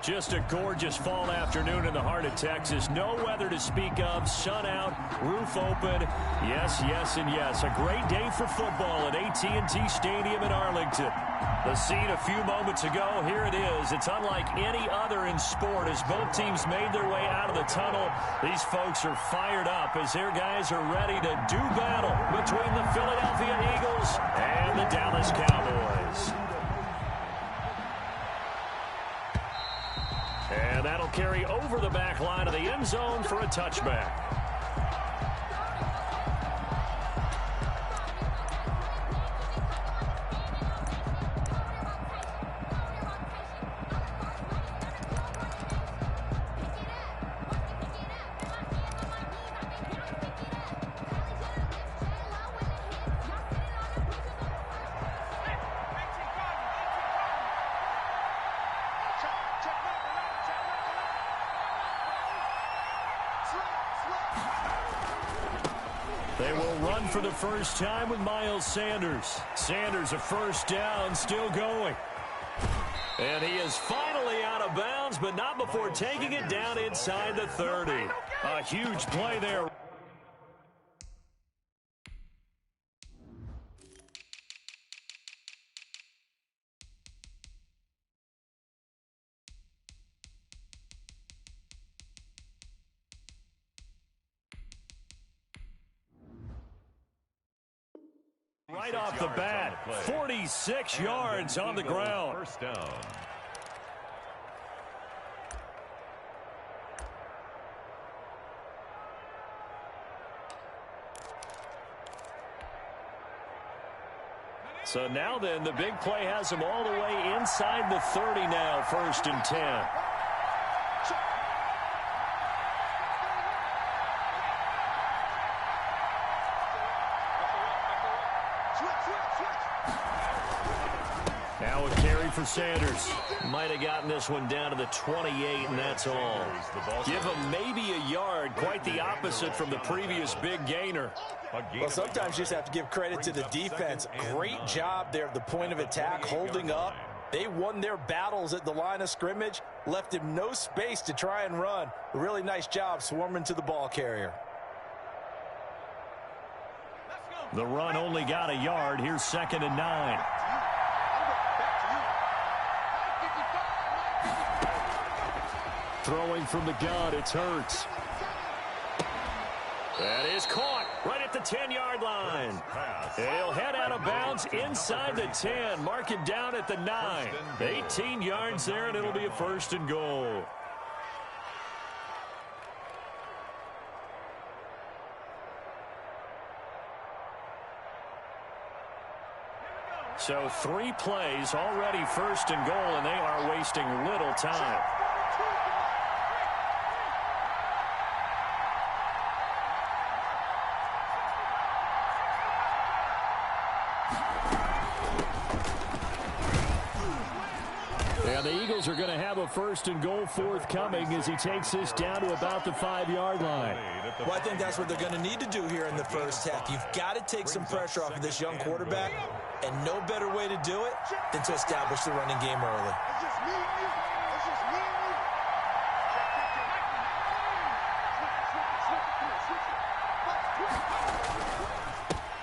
Just a gorgeous fall afternoon in the heart of Texas. No weather to speak of. Sun out, roof open. Yes, yes, and yes. A great day for football at AT&T Stadium in Arlington. The scene a few moments ago, here it is. It's unlike any other in sport as both teams made their way out of the tunnel. These folks are fired up as their guys are ready to do battle between the Philadelphia Eagles and the Dallas Cowboys. And that'll carry over the back line of the end zone for a touchback. They will run for the first time with Miles Sanders. Sanders a first down, still going. And he is finally out of bounds, but not before taking it down inside the 30. A huge play there. Right off the bat, 46 yards on the ground. First down. So now then, the big play has him all the way inside the 30 now, 1st and 10. Now a carry for Sanders. Might have gotten this one down to the 28, and that's all. Give him maybe a yard, quite the opposite from the previous big gainer. Well, sometimes you just have to give credit to the defense. Great job there at the point of attack, holding up. They won their battles at the line of scrimmage, left him no space to try and run. A really nice job swarming to the ball carrier. The run only got a yard. Here's 2nd and 9. Throwing from the gun, it's Hurts. That is caught right at the 10-yard line. He'll head out of bounds inside the 10. Mark him down at the 9. 18 yards there, and it'll be a 1st and goal. So 3 plays, already 1st and goal, and they are wasting little time. And the Eagles are going to have a 1st and goal forthcoming as he takes this down to about the 5-yard line. Well, I think that's what they're going to need to do here in the first half. You've got to take some pressure off of this young quarterback, and no better way to do it than to establish the running game early.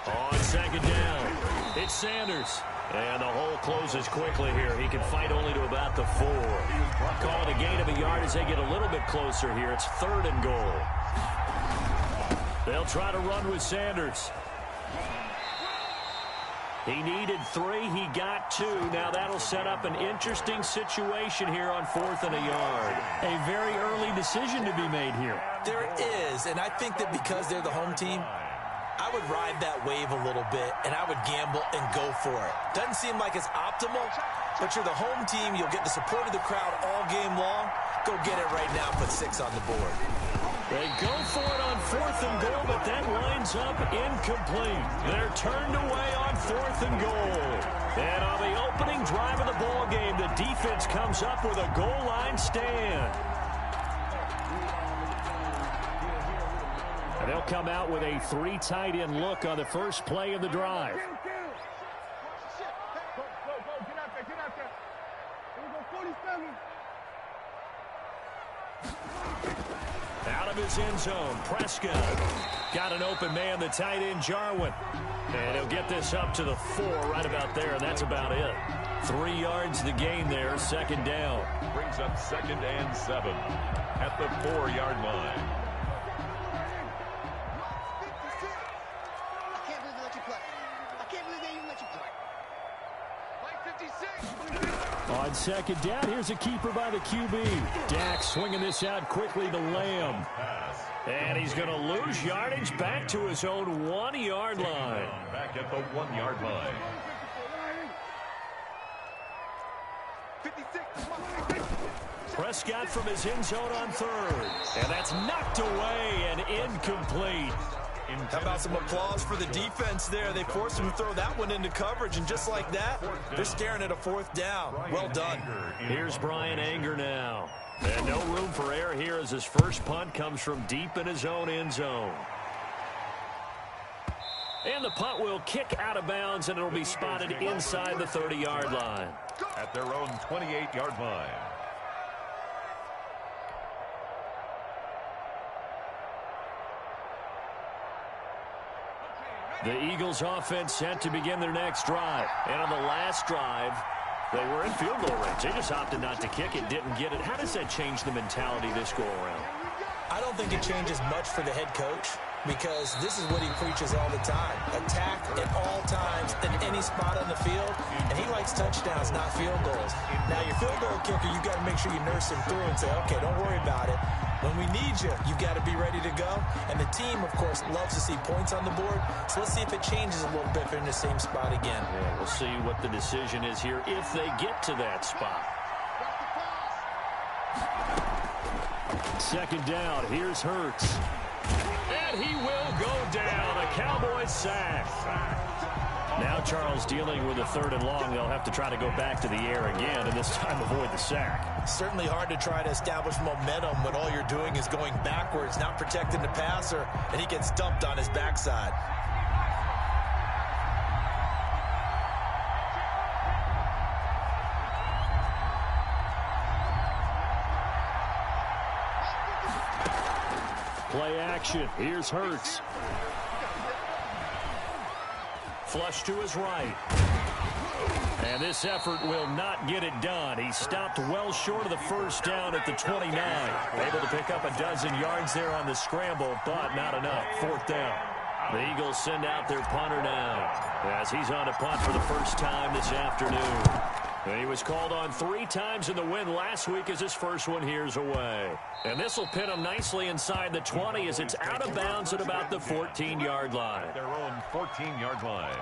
On 2nd down, it's Sanders. And the hole closes quickly here. He can fight only to about the 4. Call it a gain of a yard as they get a little bit closer here. It's 3rd and goal. They'll try to run with Sanders. He needed 3. He got 2. Now that'll set up an interesting situation here on 4th and a yard. A very early decision to be made here. There is, and I think that because they're the home team, I would ride that wave a little bit, and I would gamble and go for it. Doesn't seem like it's optimal, but you're the home team. You'll get the support of the crowd all game long. Go get it right now. Put 6 on the board. They go for it on 4th and goal, but that lines up incomplete. They're turned away on 4th and goal. And on the opening drive of the ball game, the defense comes up with a goal line stand. They'll come out with a 3 tight end look on the first play of the drive. Out of his end zone, Prescott. Got an open man, the tight end, Jarwin. And he'll get this up to the 4 right about there, and that's about it. 3 yards to gain there, second down. Brings up 2nd and 7 at the 4-yard line. On second down, here's a keeper by the QB. Dak swinging this out quickly to Lamb. And he's going to lose yardage back to his own 1-yard line. Back at the 1-yard line. Prescott from his end zone on 3rd. And that's knocked away and incomplete. How about some applause for the defense there? They forced him to throw that one into coverage, and just like that, they're staring at a 4th down. Well done. Here's Brian Anger now. And no room for error here as his first punt comes from deep in his own end zone. And the punt will kick out of bounds, and it'll be spotted inside the 30-yard line. At their own 28-yard line. The Eagles offense set to begin their next drive. And on the last drive, they were in field goal range. They just opted not to kick it, didn't get it. How does that change the mentality this go around? I don't think it changes much for the head coach, because this is what he preaches all the time. Attack at all times in any spot on the field, and he likes touchdowns, not field goals. Now, your field goal kicker, you've got to make sure you nurse him through and say, okay, don't worry about it. When we need you, you've got to be ready to go. And the team, of course, loves to see points on the board. So let's see if it changes a little bit if they're in the same spot again. Yeah, we'll see what the decision is here if they get to that spot. Second down, here's Hurts. And he will go down. A Cowboys sack. Now Charles dealing with a 3rd and long. They'll have to try to go back to the air again, and this time avoid the sack. Certainly hard to try to establish momentum when all you're doing is going backwards, not protecting the passer, and he gets dumped on his backside. Play action. Here's Hurts. Flush to his right. And this effort will not get it done. He stopped well short of the first down at the 29. Able to pick up a dozen yards there on the scramble, but not enough. 4th down. The Eagles send out their punter now as he's on a punt for the first time this afternoon. And he was called on 3 times in the win last week as his first one here's away. And this will pin him nicely inside the 20 as it's out of bounds at about the 14-yard line. Their own 14-yard line.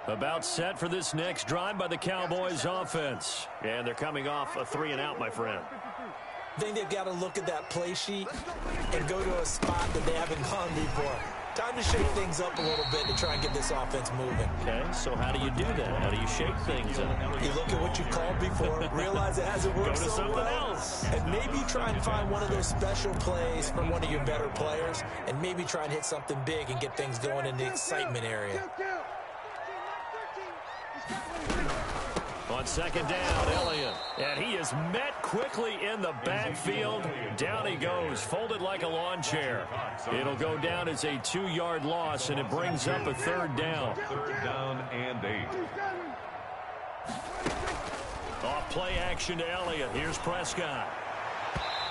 About set for this next drive by the Cowboys offense. And they're coming off a 3-and-out, my friend. I think they've got to look at that play sheet and go to a spot that they haven't gone before. Time to shake things up a little bit to try and get this offense moving. Okay, so how do you do that? How do you shake things up? You look at what you called before, realize it hasn't worked so well, and maybe try and find one of those special plays from one of your better players, and maybe try and hit something big and get things going in the excitement area. On second down, Elliott. And he is met quickly in the backfield. Down he goes, folded like a lawn chair. It'll go down as a 2-yard loss, and it brings up a 3rd down. 3rd down and 8. Off play action to Elliott. Here's Prescott.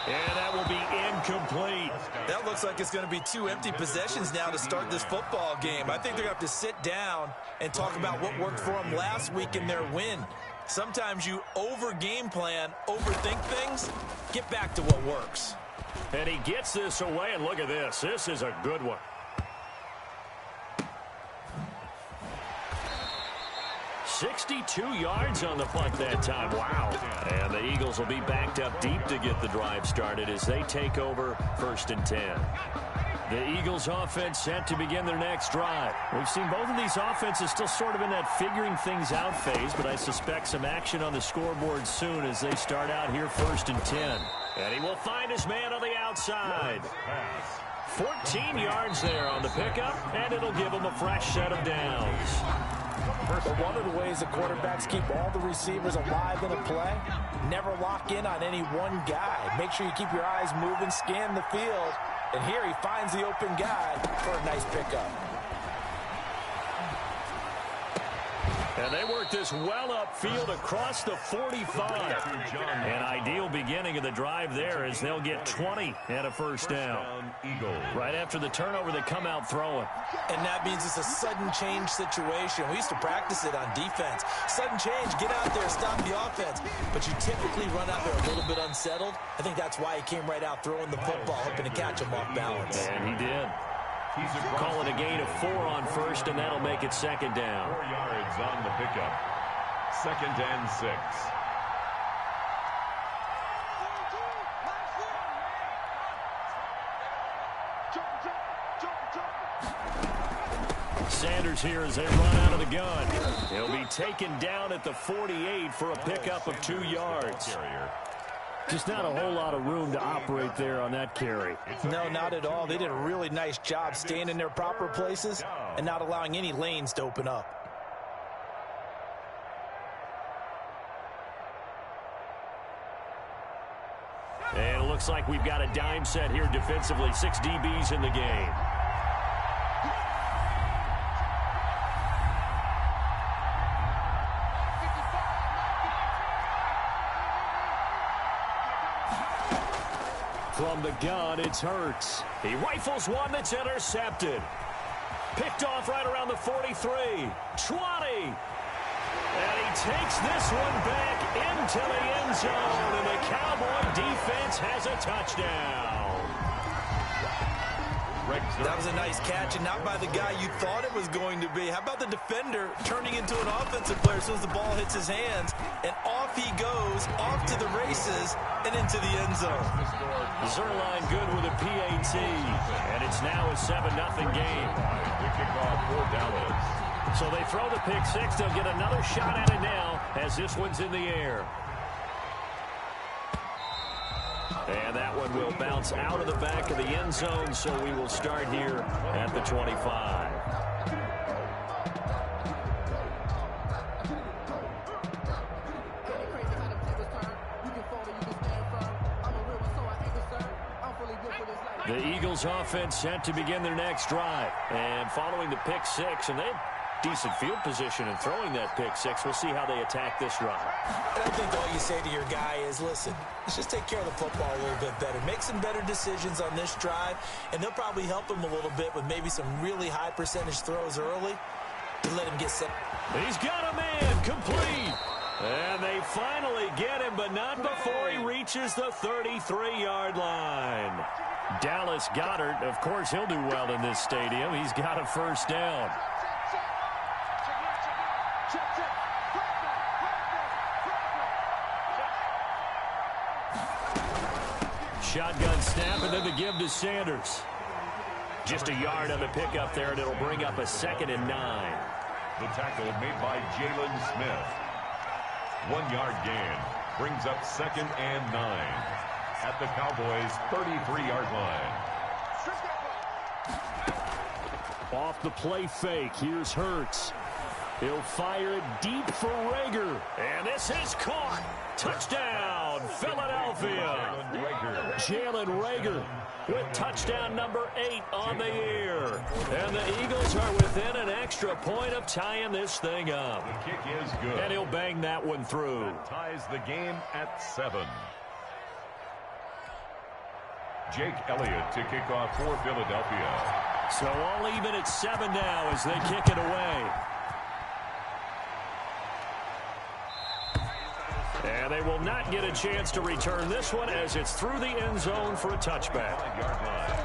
And that will be incomplete. That looks like it's going to be 2 empty possessions now to start this football game. I think they're going to have to sit down and talk about what worked for them last week in their win. Sometimes you over-game plan, overthink things, get back to what works. And he gets this away, and look at this. This is a good one. 62 yards on the punt that time. Wow. And the Eagles will be backed up deep to get the drive started as they take over 1st and 10. The Eagles offense set to begin their next drive. We've seen both of these offenses still sort of in that figuring things out phase, but I suspect some action on the scoreboard soon as they start out here 1st and 10. And he will find his man on the outside. 14 yards there on the pickup, and it'll give him a fresh set of downs. But one of the ways the quarterbacks keep all the receivers alive in a play, never lock in on any one guy. Make sure you keep your eyes moving, scan the field. And here he finds the open guy for a nice pickup. And they work this well upfield across the 45. An ideal beginning of the drive there as they'll get 20 and a first down. Right after the turnover, they come out throwing. And that means it's a sudden change situation. We used to practice it on defense. Sudden change, get out there, stop the offense. But you typically run out there a little bit unsettled. I think that's why he came right out throwing the football, hoping to catch him off balance. And he did. Call it a gain of 4 on first, and that'll make it 2nd down. 4 yards on the pickup. 2nd and 6. Sanders here as they run out of the gun. He'll be taken down at the 48 for a pickup of 2 yards. Just not a whole lot of room to operate there on that carry. No, not at all. They did a really nice job staying in their proper places and not allowing any lanes to open up. And it looks like we've got a dime set here defensively. 6 DBs in the game. From the gun, it's Hurts. He rifles one that's intercepted. Picked off right around the 43. 20. And he takes this one back into the end zone. And the Cowboy defense has a touchdown. That was a nice catch, and not by the guy you thought it was going to be. How about the defender turning into an offensive player as soon as the ball hits his hands, and off he goes, off to the races, and into the end zone. Zerline good with a PAT, and it's now a 7-0 game. The kickoff for Dallas. So they throw the pick 6. They'll get another shot at it now as this one's in the air. And that one will bounce out of the back of the end zone, so we will start here at the 25. The Eagles offense set to begin their next drive. And following the pick 6, and they had decent field position in throwing that pick 6. We'll see how they attack this drive. And I think all you say to your guy is, listen, let's just take care of the football a little bit better. Make some better decisions on this drive, and they'll probably help him a little bit with maybe some really high percentage throws early to let him get set. He's got a man complete. And they finally get him, but not before he reaches the 33-yard line. Dallas Goedert, of course, he'll do well in this stadium. He's got a first down. Shotgun snap, and then the give to Sanders. Just a yard on the pickup there, and it'll bring up a 2nd and 9. The tackle made by Jalen Smith. 1 yard gain brings up 2nd and 9 at the Cowboys' 33-yard line. Off the play fake, here's Hurts. He'll fire it deep for Rager. And this is caught. Touchdown, Philadelphia. Jalen Rager with touchdown number 8 on the year. And the Eagles are within an extra point of tying this thing up. The kick is good. And he'll bang that one through. That ties the game at 7. Jake Elliott to kick off for Philadelphia. So all even at 7 now as they kick it away. And they will not get a chance to return this one as it's through the end zone for a touchback. 5-yard line.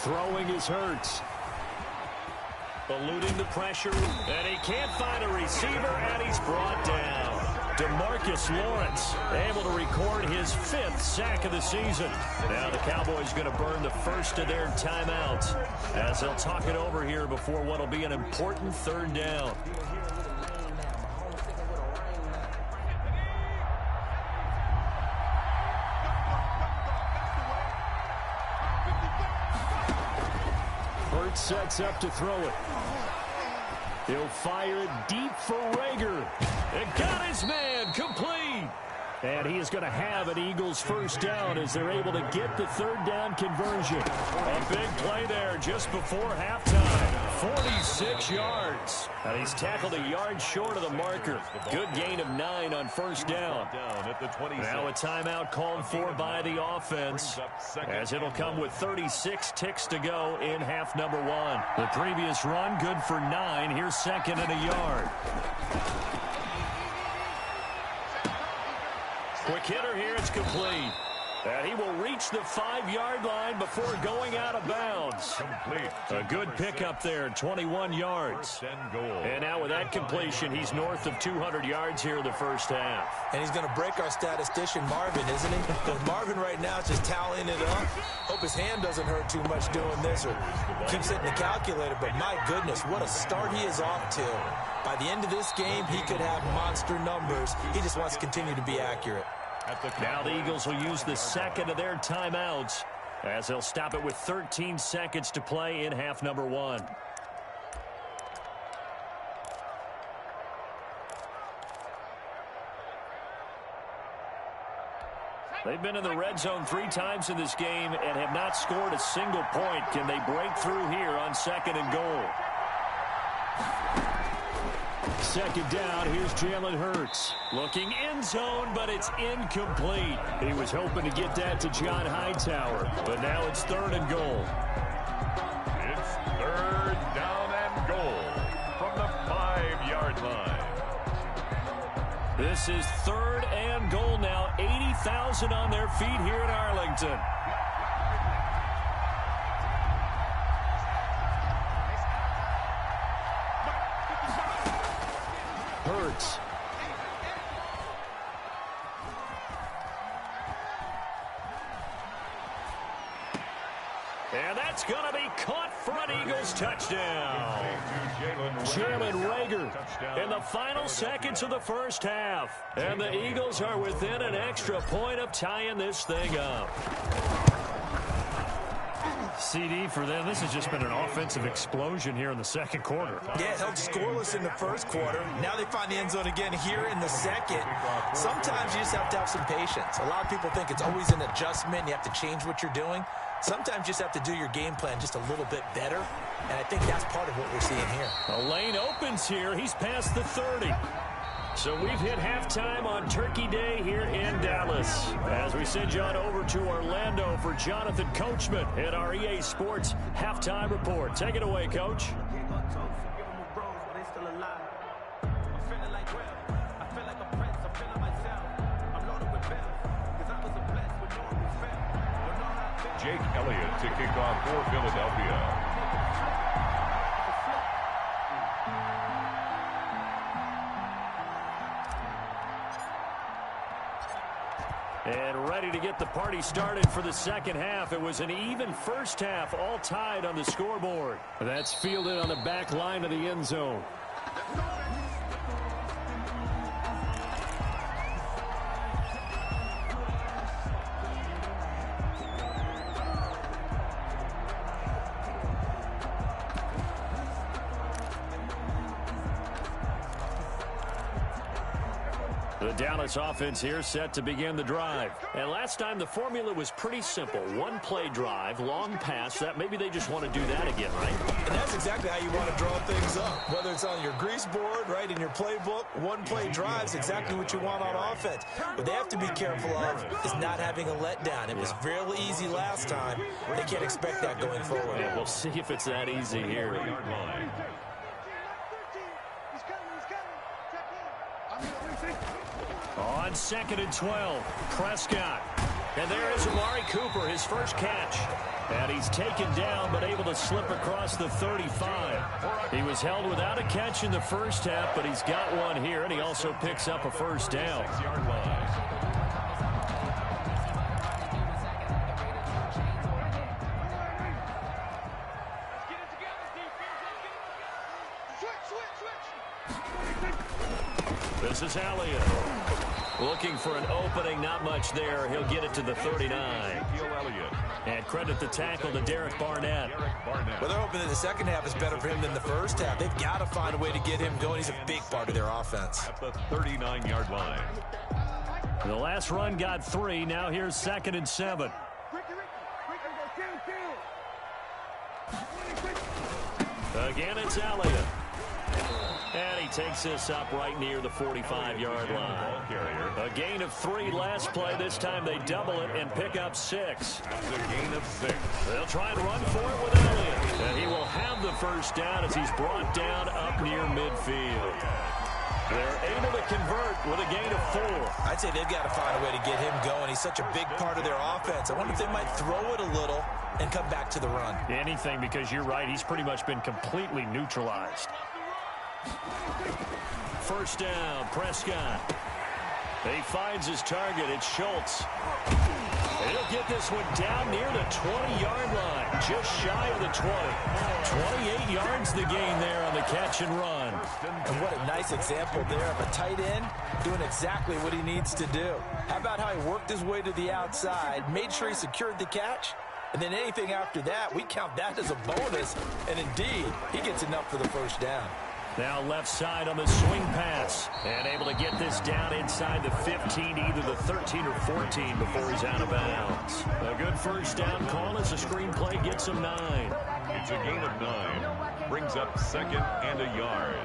Throwing is Hurts. Eluding the pressure, and he can't find a receiver, and he's brought down. DeMarcus Lawrence able to record his 5th sack of the season. Now the Cowboys going to burn the first of their timeouts as they'll talk it over here before what will be an important 3rd down. Hurts sets up to throw it. He'll fire it deep for Rager. It got his man complete. And he is going to have an Eagles first down as they're able to get the 3rd down conversion. A big play there just before halftime. 46 yards. And he's tackled a yard short of the marker. Good gain of 9 on first down. Now a timeout called for by the offense as it'll come with 36 ticks to go in half number 1. The previous run good for 9. Here's 2nd and a yard. Quick hitter here, it's complete. And he will reach the 5-yard line before going out of bounds. Complete. A good pickup there, 21 yards. And now with that completion, he's north of 200 yards here in the first half. And he's going to break our statistician Marvin, isn't he? Because Marvin right now is just tallying it up. Hope his hand doesn't hurt too much doing this or keeps hitting the calculator. But my goodness, what a start he is off to. By the end of this game, he could have monster numbers. He just wants to continue to be accurate. Now the Eagles will use the 2nd of their timeouts as they'll stop it with 13 seconds to play in half number 1. They've been in the red zone 3 times in this game and have not scored a single point. Can they break through here on 2nd and goal? 2nd down, here's Jalen Hurts. Looking end zone, but it's incomplete. He was hoping to get that to John Hightower, but now it's 3rd and goal. It's 3rd down and goal from the 5-yard line. This is 3rd and goal now. 80,000 on their feet here in Arlington. Hurts. And that's going to be caught for an Eagles touchdown. Jalen Rager in the final seconds of the first half. And the Eagles are within an extra point of tying this thing up. CD for them, this has just been an offensive explosion here in the 2nd quarter. Yeah, held scoreless in the 1st quarter. Now they find the end zone again here in the 2nd. Sometimes you just have to have some patience. A lot of people think it's always an adjustment. You have to change what you're doing. Sometimes you just have to do your game plan just a little bit better. And I think that's part of what we're seeing here. A lane opens here. He's past the 30. So we've hit halftime on Turkey Day here in Dallas. As we send you on over to Orlando for Jonathan Coachman at our EA Sports Halftime Report. Take it away, Coach. Jake Elliott to kick off for Philadelphia. And ready to get the party started for the 2nd half. It was an even first half, all tied on the scoreboard. That's fielded on the back line of the end zone. The Dallas offense here set to begin the drive. And last time the formula was pretty simple. 1-play drive, long pass. That maybe they just want to do that again, right? And that's exactly how you want to draw things up. Whether it's on your grease board, right, in your playbook, 1-play drive's exactly what you want on offense. What they have to be careful of is not having a letdown. It was real easy last time. They can't expect that going forward. Yeah, we'll see if it's that easy here. on 2nd and 12. Prescott. And there is Amari Cooper, his first catch. And he's taken down, but able to slip across the 35. He was held without a catch in the first half, but he's got one here, and he also picks up a first down. This is Elliott. Looking for an opening, not much there. He'll get it to the 39. And credit the tackle to Derek Barnett. Well, they're hoping that the second half is better for him than the first half. They've got to find a way to get him going. He's a big part of their offense. At the 39-yard line. The last run got 3. Now here's 2nd and 7. Again, it's Elliott. And he takes this up right near the 45-yard line. A gain of 3 last play. This time they double it and pick up 6. That's a gain of 6. They'll try and run for it with Elliott. And he will have the first down as he's brought down up near midfield. They're able to convert with a gain of 4. I'd say they've got to find a way to get him going. He's such a big part of their offense. I wonder if they might throw it a little and come back to the run. Anything, because you're right. He's pretty much been completely neutralized. First down, Prescott. He finds his target. It's Schultz. And he'll get this one down near the 20-yard line, just shy of the 20. 28 yards the gain there on the catch and run. And what a nice example there of a tight end doing exactly what he needs to do. How about how he worked his way to the outside, made sure he secured the catch, and then anything after that, we count that as a bonus. And indeed, he gets enough for the first down. Now left side on the swing pass. And able to get this down inside the 15, either the 13 or 14 before he's out of bounds. A good first down call as the screenplay gets him 9. It's a gain of 9. Brings up 2nd and a yard.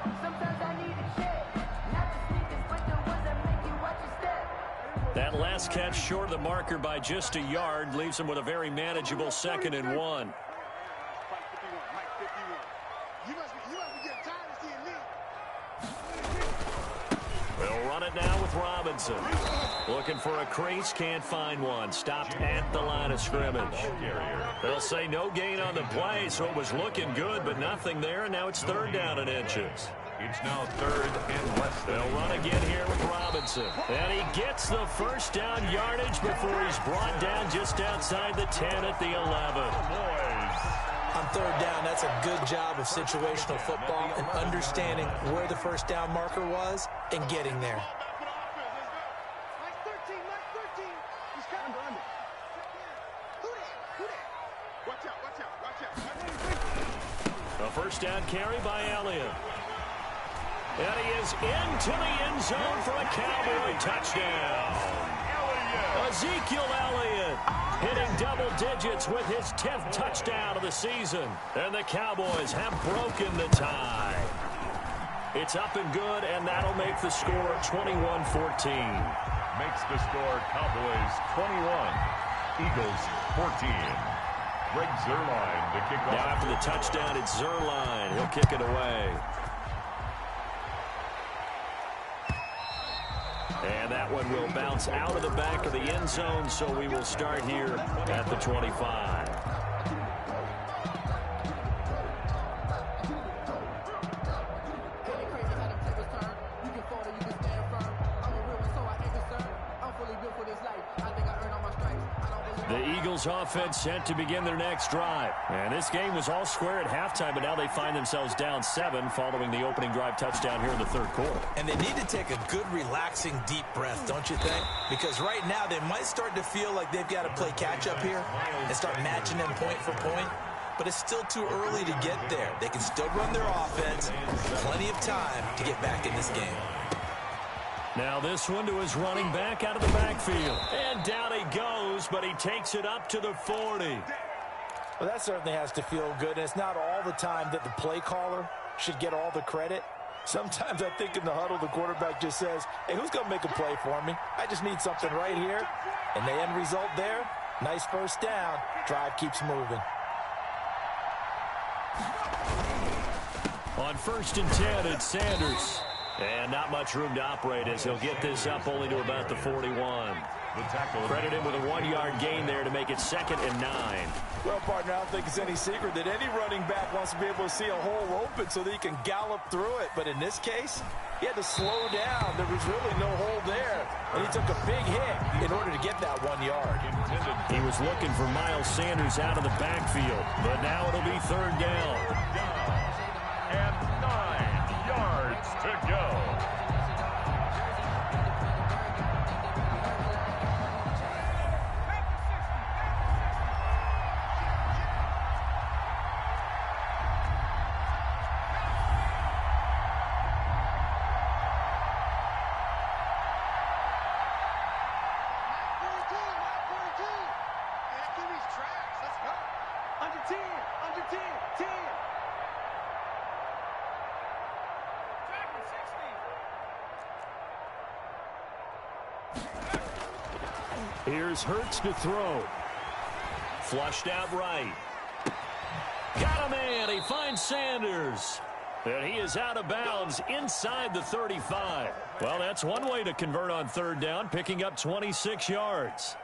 That last catch short of the marker by just a yard leaves him with a very manageable 2nd and 1. They'll run it now with Robinson. Looking for a crease, can't find one. Stopped at the line of scrimmage. They'll say no gain on the play, so it was looking good, but nothing there, and now it's 3rd down and inches. It's now 3rd and less than. They'll run again here with Robinson. And he gets the first down yardage before he's brought down just outside the 10 at the 11. On 3rd down, that's a good job of situational football and understanding where the first down marker was and getting there. A first down carry by Elliott. And he is into the end zone for a Cowboy touchdown. Ezekiel Elliott hitting double digits with his 10th touchdown of the season. And the Cowboys have broken the tie. It's up and good, and that'll make the score 21-14. Makes the score Cowboys 21, Eagles 14. Greg Zuerlein to kick off. Now after the touchdown, it's Zuerlein. He'll kick it away. And that one will bounce out of the back of the end zone, so we will start here at the 25. The Eagles offense set to begin their next drive. And this game was all square at halftime, but now they find themselves down 7 following the opening drive touchdown here in the 3rd quarter. And they need to take a good, relaxing, deep breath, don't you think? Because right now they might start to feel like they've got to play catch-up here and start matching them point for point. But it's still too early to get there. They can still run their offense. Plenty of time to get back in this game. Now this one to his running back out of the backfield. And down he goes, but he takes it up to the 40. Well, that certainly has to feel good. And it's not all the time that the play caller should get all the credit. Sometimes I think in the huddle, the quarterback just says, hey, who's going to make a play for me? I just need something right here. And the end result there, nice first down. Drive keeps moving. On 1st and 10, it's Sanders. And not much room to operate as he'll get this up only to about the 41. Credit him with a 1-yard gain there to make it 2nd and 9. Well, partner, I don't think it's any secret that any running back wants to be able to see a hole open so that he can gallop through it. But in this case, he had to slow down. There was really no hole there. And he took a big hit in order to get that 1 yard. He was looking for Miles Sanders out of the backfield. But now it'll be 3rd down. And 9 yards to go. Here's Hurts to throw. Flushed out right. Got a man. He finds Sanders. And he is out of bounds inside the 35. Well, that's one way to convert on 3rd down, picking up 26 yards.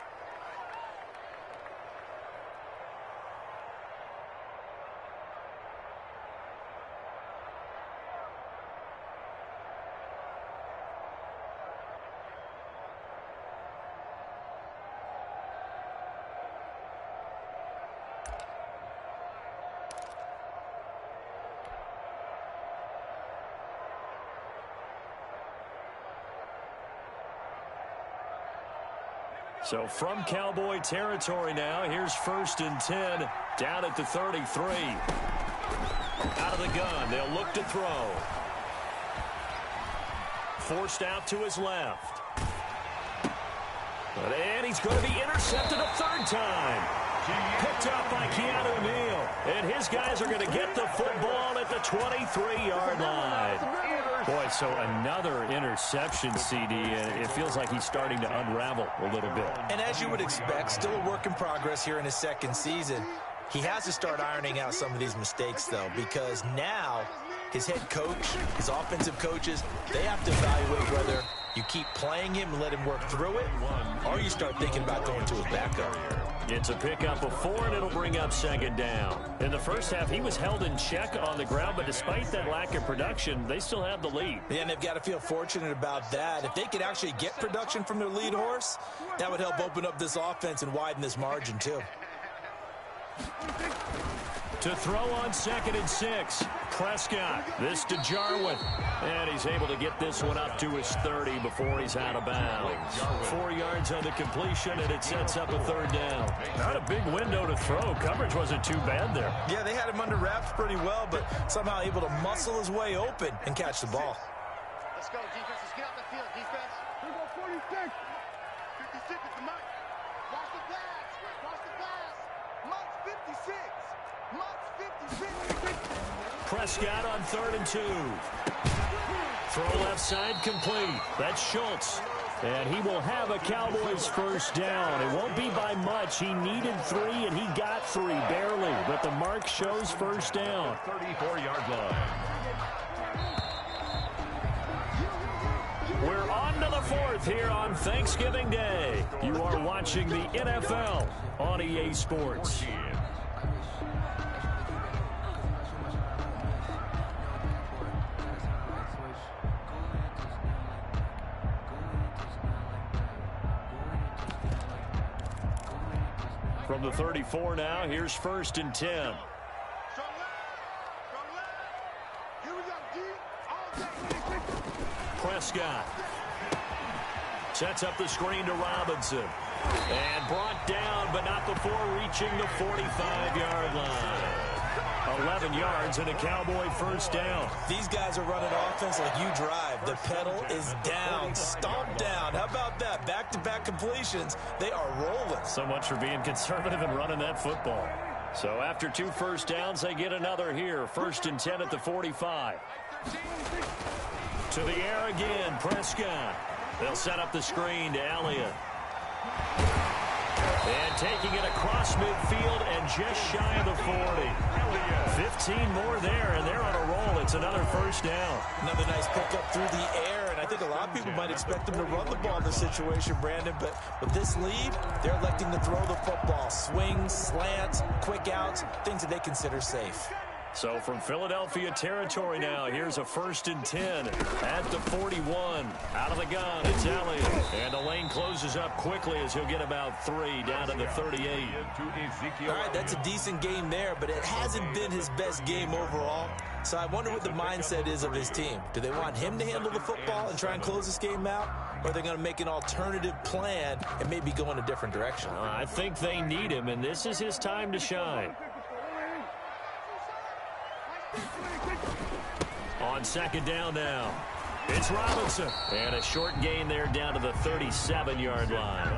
So from Cowboy territory now, here's 1st and 10 down at the 33. Out of the gun, they'll look to throw. Forced out to his left. And he's going to be intercepted a 3rd time. Picked up by Keanu Neal. And his guys are going to get the football at the 23-yard line. Boy, so another interception, CD, and it feels like he's starting to unravel a little bit. And as you would expect, still a work in progress here in his 2nd season. He has to start ironing out some of these mistakes, though, because now his head coach, his offensive coaches, they have to evaluate whether you keep playing him and let him work through it, or you start thinking about going to his backup. It's a pickup of 4, and it'll bring up 2nd down. In the first half, he was held in check on the ground, but despite that lack of production, they still have the lead. Yeah, and they've got to feel fortunate about that. If they could actually get production from their lead horse, that would help open up this offense and widen this margin, too. To throw on 2nd and 6. Prescott. This to Jarwin. And he's able to get this one up to his 30 before he's out of bounds. 4 yards on the completion, and it sets up a 3rd down. Not a big window to throw. Coverage wasn't too bad there. Yeah, they had him under wraps pretty well, but somehow able to muscle his way open and catch the ball. Let's go, defense. Let's get out the field, defense. Here we go, 46. 56 is the mark. Watch the pass. Watch the pass. Mark's 56. Mark's 56. Prescott on 3rd and 2. Throw left side complete. That's Schultz. And he will have a Cowboys 1st down. It won't be by much. He needed 3, and he got 3, barely. But the mark shows 1st down. 34-yard line. We're on to the 4th here on Thanksgiving Day. You are watching the NFL on EA Sports. From the 34 now, here's 1st and 10. Prescott sets up the screen to Robinson. And brought down, but not before reaching the 45-yard line. 11 yards and a Cowboy 1st down. These guys are running offense like you drive. The pedal is down, stomped down. How about that? Back-to-back completions. They are rolling. So much for being conservative and running that football. So after 2 1st downs, they get another here. 1st and 10 at the 45. To the air again, Prescott. They'll set up the screen to Elliott. And taking it across midfield and just shy of the 40. 15 more there, and they're on a roll. It's another first down. Another nice pickup through the air, and I think a lot of people might expect them to run the ball in this situation, Brandon, but with this lead, they're electing to throw the football. Swings, slants, quick outs, things that they consider safe. So from Philadelphia territory now, here's a 1st and 10 at the 41. Out of the gun, it's Elliott. And the lane closes up quickly as he'll get about 3 down to the 38. All right, that's a decent game there, but it hasn't been his best game overall. So I wonder what the mindset is of his team. Do they want him to handle the football and try and close this game out? Or are they going to make an alternative plan and maybe go in a different direction? I think they need him, and this is his time to shine. On 2nd down now, it's Robinson. And a short gain there down to the 37-yard line.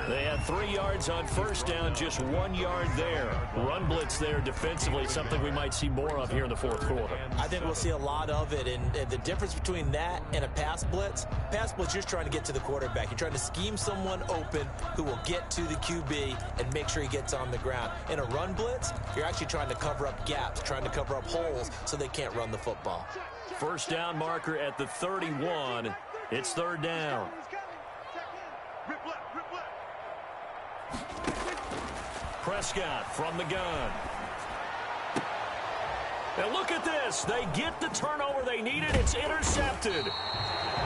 They had 3 yards on 1st down, just 1 yard there. Run blitz there defensively, something we might see more of here in the 4th quarter. I think we'll see a lot of it, and the difference between that and a pass blitz, you're just trying to get to the quarterback. You're trying to scheme someone open who will get to the QB and make sure he gets on the ground. In a run blitz, you're actually trying to cover up gaps, trying to cover up holes so they can't run the football. 1st down marker at the 31. It's 3rd down. Prescott from the gun. And look at this. They get the turnover they needed. It's intercepted.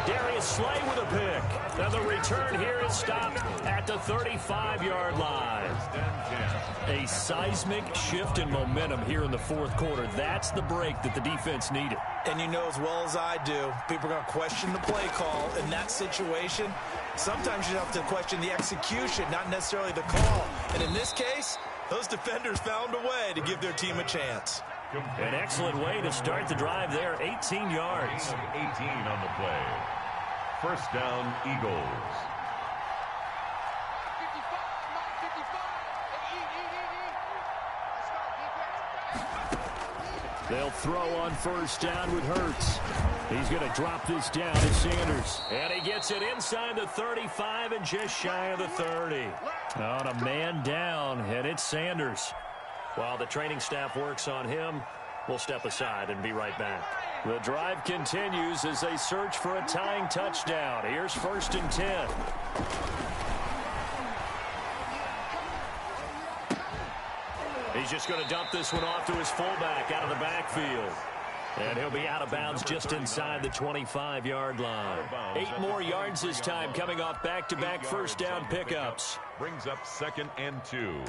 Darius Slay with a pick. Now the return here is stopped at the 35-yard line. A seismic shift in momentum here in the 4th quarter. That's the break that the defense needed. And you know as well as I do, people are going to question the play call in that situation. Sometimes you have to question the execution, not necessarily the call. And in this case, those defenders found a way to give their team a chance. An excellent way to start the drive there, 18 yards. 18 on the play. 1st down, Eagles. They'll throw on 1st down with Hurts. He's going to drop this down to Sanders. And he gets it inside the 35 and just shy of the 30. On a man down, and it's Sanders. While the training staff works on him, we'll step aside and be right back. The drive continues as they search for a tying touchdown. Here's 1st and 10. He's just going to dump this one off to his fullback out of the backfield. And he'll be out of bounds just inside the 25-yard line. 8 more yards this time coming off back-to-back 1st down pickups. Brings up 2nd and 2.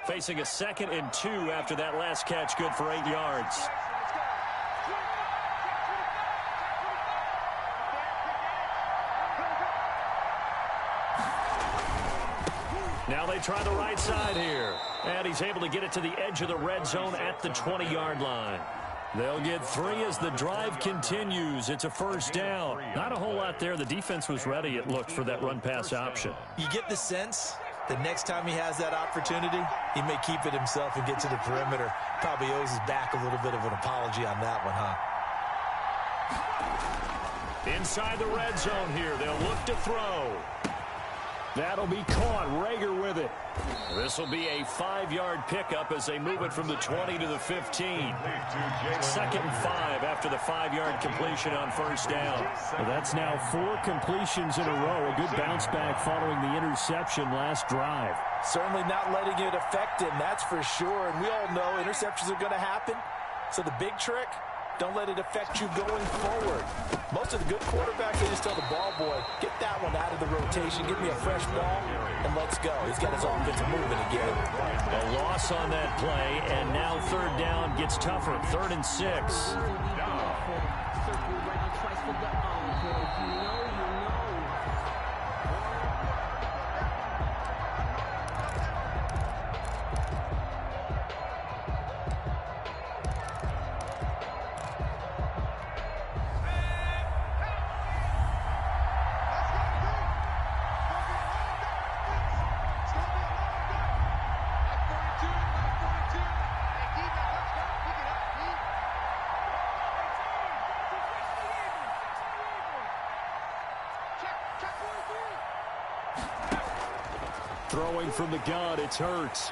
Facing a 2nd and 2 after that last catch, good for 8 yards. Now they try the right side here. And he's able to get it to the edge of the red zone at the 20-yard line. They'll get 3 as the drive continues. It's a 1st down. Not a whole lot there. The defense was ready, it looked, for that run-pass option. You get the sense the next time he has that opportunity, he may keep it himself and get to the perimeter. Probably owes his back a little bit of an apology on that one, huh? Inside the red zone here. They'll look to throw. That'll be caught. Rager with it. This will be a 5-yard pickup as they move it from the 20 to the 15. 2nd and 5 after the 5-yard completion on 1st down. Well, that's now 4 completions in a row. A good bounce back following the interception last drive. Certainly not letting it affect him, that's for sure. And we all know interceptions are going to happen. So the big trick, don't let it affect you going forward. Most of the good quarterbacks, they just tell the ball boy, get that one out of the rotation, give me a fresh ball, and let's go. He's got his offense moving again. A loss on that play, and now 3rd down gets tougher. 3rd and 6. Throwing from the gun, it's Hurts.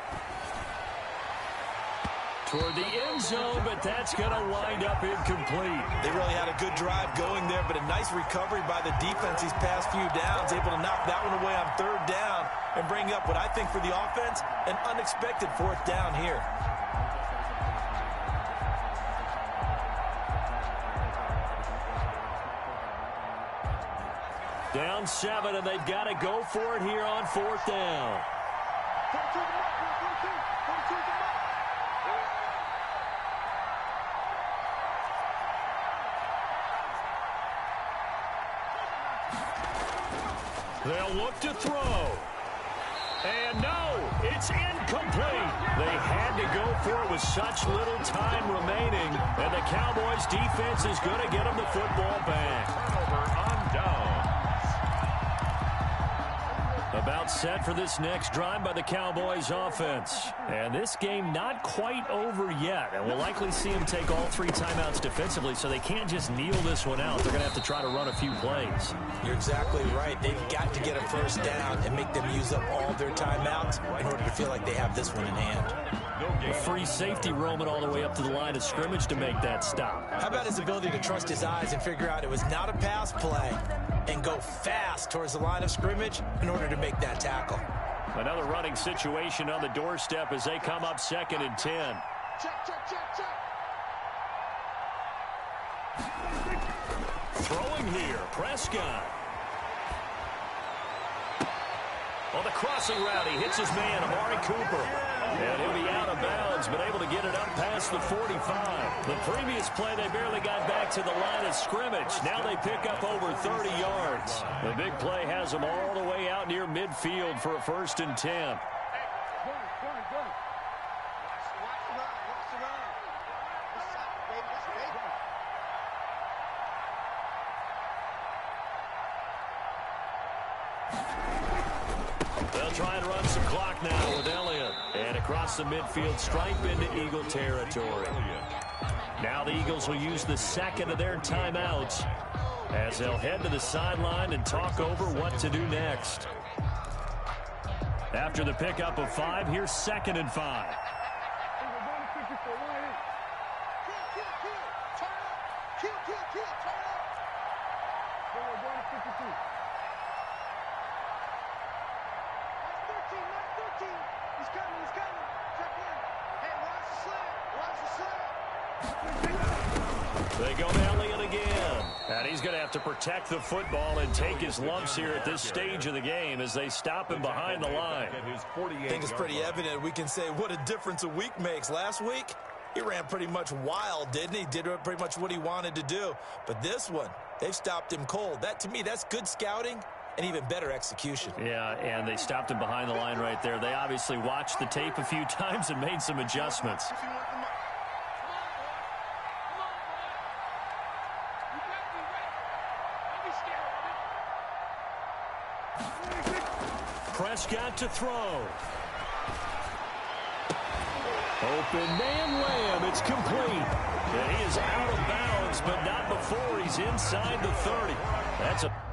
Toward the end zone, but that's going to wind up incomplete. They really had a good drive going there, but a nice recovery by the defense these past few downs, able to knock that one away on third down and bring up what I think for the offense, an unexpected fourth down here. Down 7, and they've got to go for it here on fourth down. They'll look to throw. And no, it's incomplete. They had to go for it with such little time remaining, and the Cowboys defense is going to get them the football back. Turnover on downs. About set for this next drive by the Cowboys offense. And this game not quite over yet. And we'll likely see them take all 3 timeouts defensively, so they can't just kneel this one out. They're going to have to try to run a few plays. You're exactly right. They've got to get a first down and make them use up all their timeouts in order to feel like they have this one in hand. A free safety roaming all the way up to the line of scrimmage to make that stop. How about his ability to trust his eyes and figure out it was not a pass play and go fast towards the line of scrimmage in order to make that tackle. Another running situation on the doorstep as they come up 2nd and 10. Throwing here, Prescott. On the crossing route, he hits his man, Amari Cooper. And he'll be out of bounds, but able to get it up past the 45. The previous play, they barely got back to the line of scrimmage. Now they pick up over 30 yards. The big play has them all the way out near midfield for a 1st and 10. They'll try and run some clock now with Elliott. And across the midfield stripe into Eagle territory. Now the Eagles will use the 2nd of their timeouts as they'll head to the sideline and talk over what to do next. After the pickup of 5, here's 2nd and 5. They go to Elliott again. And he's going to have to protect the football and take his lumps here at this stage of the game as they stop him behind the line. I think it's pretty evident. We can say what a difference a week makes. Last week, he ran pretty much wild, didn't he? Did pretty much what he wanted to do. But this one, they've stopped him cold. That, to me, that's good scouting and even better execution. Yeah, and they stopped him behind the line right there. They obviously watched the tape a few times and made some adjustments. Prescott to throw. Open man Lamb. It's complete. And he is out of bounds, but not before he's inside the 30. That's a...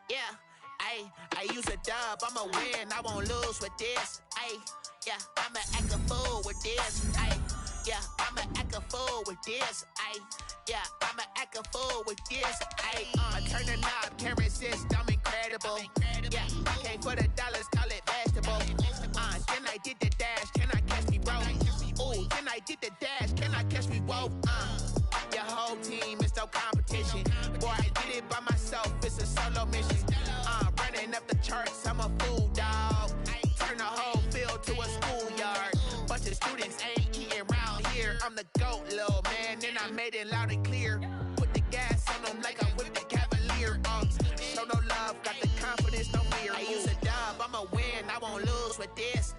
Yeah, I use a dub, I'ma win, I won't lose with this. Yeah, I'ma act a fool with this. Yeah, I'ma act a fool with this. Yeah, I'ma act a fool with this. Turn the knob, can't resist, I'm incredible. Yeah, came for the dollars, call it vegetable. Then I did the dash, can I catch me, bro? Ooh, then I did the dash, can I catch me, whoa? Your whole team is no competition. Boy, I did it by myself, it's a solo mission. Running up the charts, I'm a fool, dog. Turn the whole field to a schoolyard. Bunch of students ain't eating round here. I'm the GOAT, little man, and I made it loud and clear. Put the gas on them like I whipped the Cavalier. Show no love, got the confidence, no fear. I use a dub, I'ma win, I won't lose with this.